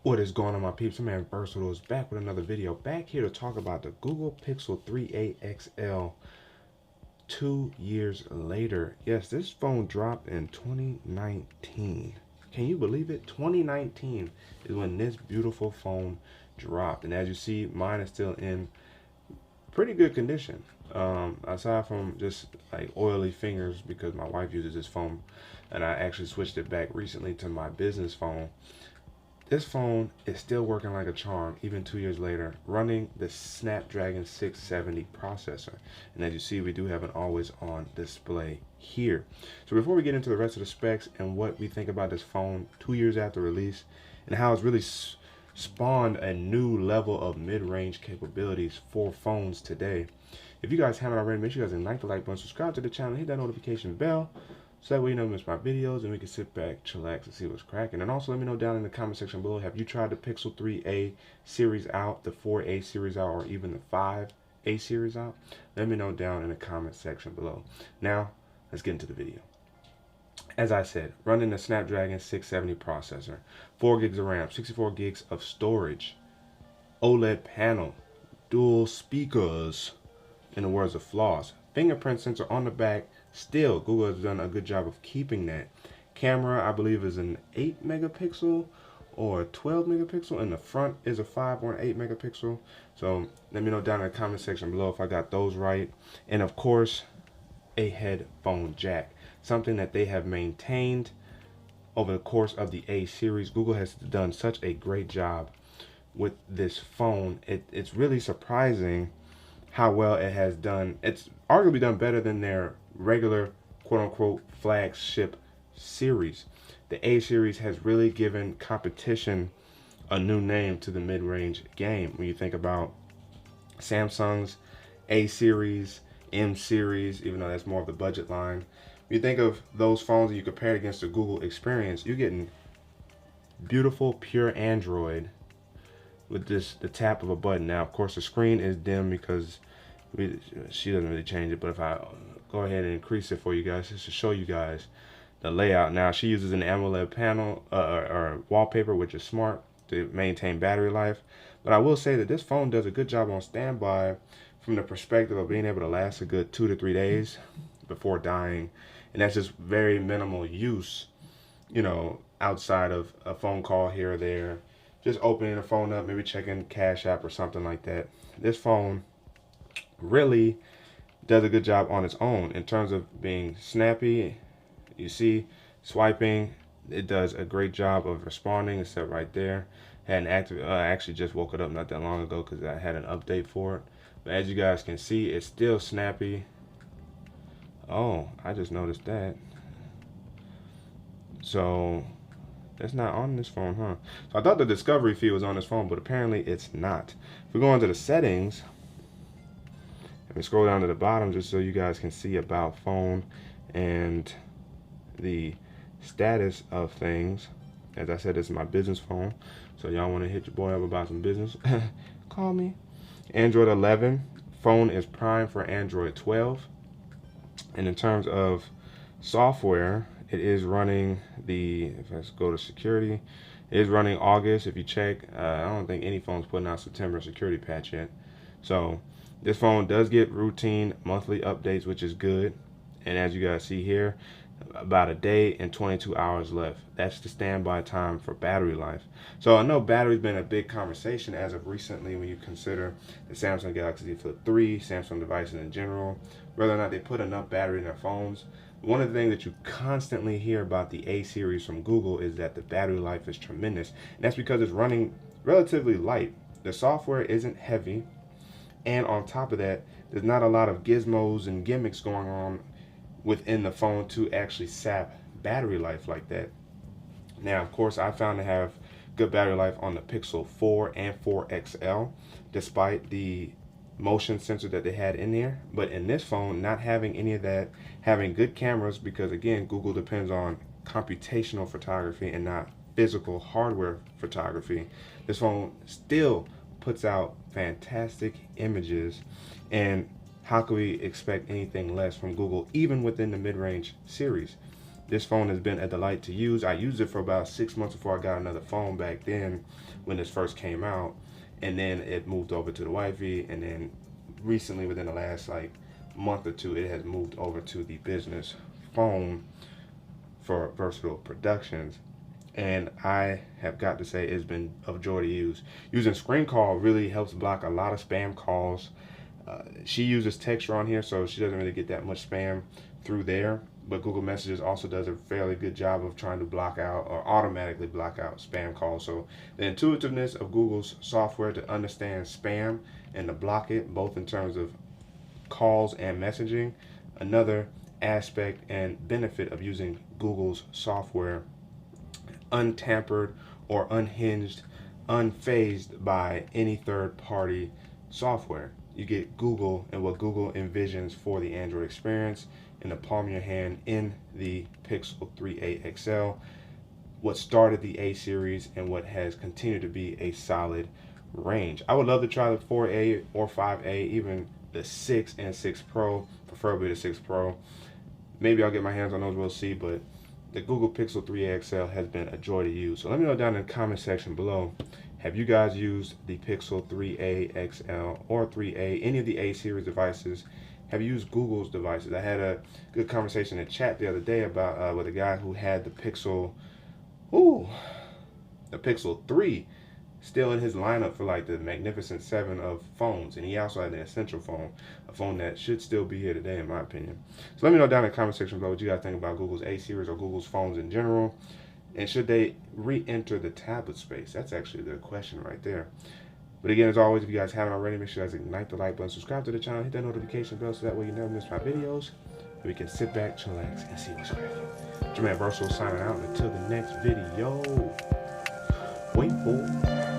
What is going on, my peeps? I'm man Versatile is back with another video. Back here to talk about the Google Pixel 3a XL 2 years later. Yes, this phone dropped in 2019. Can you believe it? 2019 is when this beautiful phone dropped. And as you see, mine is still in pretty good condition. Aside from just like oily fingers because my wife uses this phone and I actually switched it back recently to my business phone. This phone is still working like a charm even 2 years later, running the Snapdragon 670 processor. And as you see, we do have an always on display here. So before we get into the rest of the specs and what we think about this phone 2 years after release and how it's really spawned a new level of mid-range capabilities for phones today. If you guys haven't already, make sure you guys like the like button, subscribe to the channel, hit that notification bell, so that way you don't miss my videos and we can sit back, chillax, and see what's cracking. And also let me know down in the comment section below, have you tried the Pixel 3a series out, the 4a series out, or even the 5a series out? Let me know down in the comment section below. Now, let's get into the video. As I said, running the Snapdragon 670 processor, 4 gigs of RAM, 64 gigs of storage, OLED panel, dual speakers, in the words of Floss, fingerprint sensor on the back. Still, Google has done a good job of keeping that. Camera, I believe, is an 8 megapixel or 12 megapixel, and the front is a 5 or an 8 megapixel. So let me know down in the comment section below if I got those right. And of course, a headphone jack, something that they have maintained over the course of the A series. Google has done such a great job with this phone. It's really surprising how well it has done. It's arguably done better than their regular quote-unquote flagship series. The A series has really given competition a new name to the mid-range game. When you think about Samsung's A series, M series, even though that's more of the budget line, when you think of those phones that you compare against the Google experience, you're getting beautiful pure Android with the tap of a button. Now of course the screen is dim because she doesn't really change it, but if I go ahead and increase it for you guys just to show you guys the layout. Now she uses an AMOLED panel or wallpaper, which is smart to maintain battery life. But I will say that this phone does a good job on standby from the perspective of being able to last a good 2 to 3 days before dying, and that's just very minimal use, you know, outside of a phone call here or there, just opening the phone up, maybe checking Cash App or something like that. This phone really does a good job on its own in terms of being snappy. You see, swiping, it does a great job of responding. It's set right there. Had an active, I actually just woke it up not that long ago because I had an update for it. But as you guys can see, it's still snappy. Oh, I just noticed that. So that's not on this phone, huh? So I thought the discovery feed was on this phone, but apparently it's not. If we go into the settings, let me scroll down to the bottom just so you guys can see about phone and the status of things. As I said, this is my business phone, so y'all want to hit your boy up about some business, call me. Android 11, phone is primed for Android 12. And in terms of software, it is running if let's go to security, it is running August. If you check, I don't think any phone's putting out September security patch yet. So this phone does get routine monthly updates, which is good. And as you guys see here, about a day and 22 hours left. That's the standby time for battery life. So I know battery's been a big conversation as of recently when you consider the Samsung Galaxy Flip 3, Samsung devices in general, whether or not they put enough battery in their phones. One of the things that you constantly hear about the A series from Google is that the battery life is tremendous. And that's because it's running relatively light. The software isn't heavy. And on top of that, there's not a lot of gizmos and gimmicks going on within the phone to actually sap battery life like that. Now, of course, I found to have good battery life on the Pixel 4 and 4 XL, despite the motion sensor that they had in there. But in this phone, not having any of that, having good cameras, because again, Google depends on computational photography and not physical hardware photography. This phone still puts out fantastic images, and how can we expect anything less from Google, even within the mid-range series? This phone has been a delight to use. I used it for about 6 months before I got another phone back then when this first came out. And then it moved over to the wifey. And then recently, within the last like month or two, it has moved over to the business phone for versatile productions. And I have got to say it's been of joy to use. Using Screen Call really helps block a lot of spam calls. She uses texture on here, so she doesn't really get that much spam through there. But Google Messages also does a fairly good job of trying to block out or automatically block out spam calls. So the intuitiveness of Google's software to understand spam and to block it, both in terms of calls and messaging, another aspect and benefit of using Google's software, untampered or unhinged, unfazed by any third-party software. You get Google and what Google envisions for the Android experience in the palm of your hand in the Pixel 3a XL, what started the A series and what has continued to be a solid range. I would love to try the 4A or 5A, even the 6 and 6 Pro, preferably the 6 Pro. Maybe I'll get my hands on those, we'll see, but the Google Pixel 3a XL has been a joy to use. So let me know down in the comment section below, have you guys used the Pixel 3a XL or 3a, any of the A series devices? Have you used Google's devices? I had a good conversation in chat the other day about with a guy who had the Pixel 3 still in his lineup for like the Magnificent 7 of phones, and he also had the Essential phone, a phone that should still be here today in my opinion. So let me know down in the comment section below what you guys think about Google's A series or Google's phones in general, and should they re-enter the tablet space? That's actually the question right there. But again, as always, if you guys haven't already, make sure you guys ignite the like button, subscribe to the channel, hit that notification bell so that way you never miss my videos, and we can sit back, chillax, and see what's cracking. Your man Versatile signing out, and until the next video, wait for